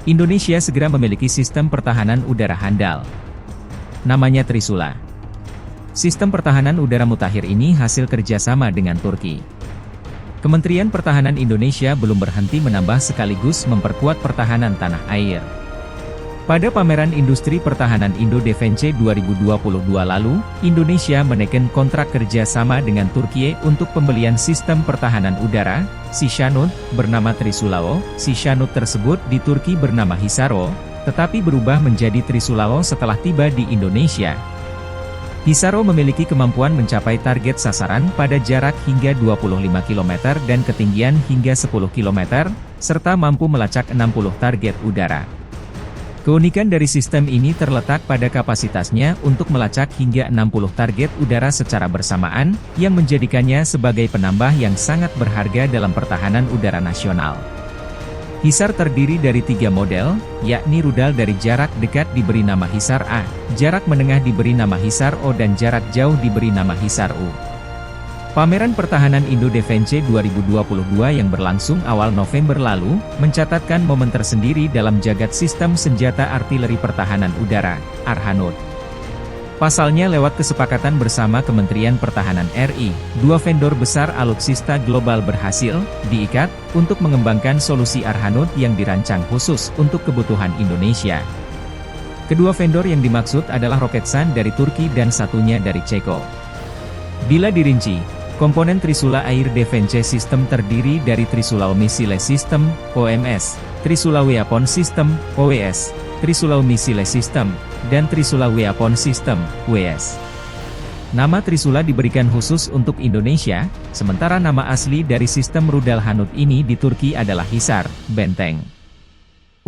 Indonesia segera memiliki sistem pertahanan udara handal. Namanya Trisula. Sistem pertahanan udara mutakhir ini hasil kerjasama dengan Turki. Kementerian Pertahanan Indonesia belum berhenti menambah sekaligus memperkuat pertahanan tanah air. Pada pameran industri pertahanan Indo-Defense 2022 lalu, Indonesia menekan kontrak kerja sama dengan Turki untuk pembelian sistem pertahanan udara, Sishanut, bernama Trisulao. Sishanut tersebut di Turki bernama Hisaro, tetapi berubah menjadi Trisulao setelah tiba di Indonesia. Hisaro memiliki kemampuan mencapai target sasaran pada jarak hingga 25 km dan ketinggian hingga 10 km, serta mampu melacak 60 target udara. Keunikan dari sistem ini terletak pada kapasitasnya untuk melacak hingga 60 target udara secara bersamaan, yang menjadikannya sebagai penambah yang sangat berharga dalam pertahanan udara nasional. Hisar terdiri dari 3 model, yakni rudal dari jarak dekat diberi nama Hisar A, jarak menengah diberi nama Hisar O dan jarak jauh diberi nama Hisar U. Pameran Pertahanan Indo-Defense 2022 yang berlangsung awal November lalu, mencatatkan momen tersendiri dalam jagat sistem senjata artileri pertahanan udara, Arhanud. Pasalnya lewat kesepakatan bersama Kementerian Pertahanan RI, 2 vendor besar alutsista global berhasil diikat untuk mengembangkan solusi Arhanud yang dirancang khusus untuk kebutuhan Indonesia. Kedua vendor yang dimaksud adalah Roketsan dari Turki dan satunya dari Ceko. Bila dirinci, komponen Trisula Air Defense System terdiri dari Trisulao Missile System, OMS, Trisula Weapon System, OWS, Trisulao Missile System, dan Trisula Weapon System, WS. Nama Trisula diberikan khusus untuk Indonesia, sementara nama asli dari sistem rudal Hanud ini di Turki adalah Hisar, benteng.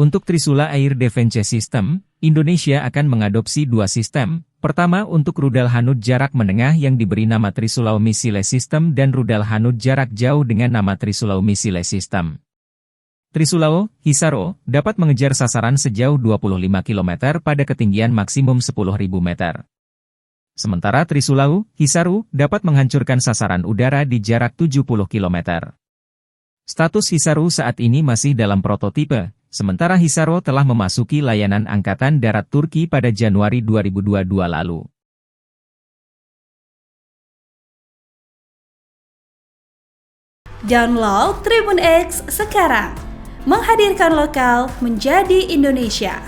Untuk Trisula Air Defense System, Indonesia akan mengadopsi 2 sistem. Pertama untuk rudal Hanud jarak menengah yang diberi nama Trisulao Missile System dan rudal Hanud jarak jauh dengan nama Trisulao Missile System. Trisulao, Hisaro, dapat mengejar sasaran sejauh 25 km pada ketinggian maksimum 10.000 meter. Sementara Trisulao, Hisaru, dapat menghancurkan sasaran udara di jarak 70 km. Status Hisaru saat ini masih dalam prototipe. Sementara Hisaro telah memasuki layanan Angkatan Darat Turki pada Januari 2022 lalu. Download Tribun X sekarang, menghadirkan lokal menjadi Indonesia.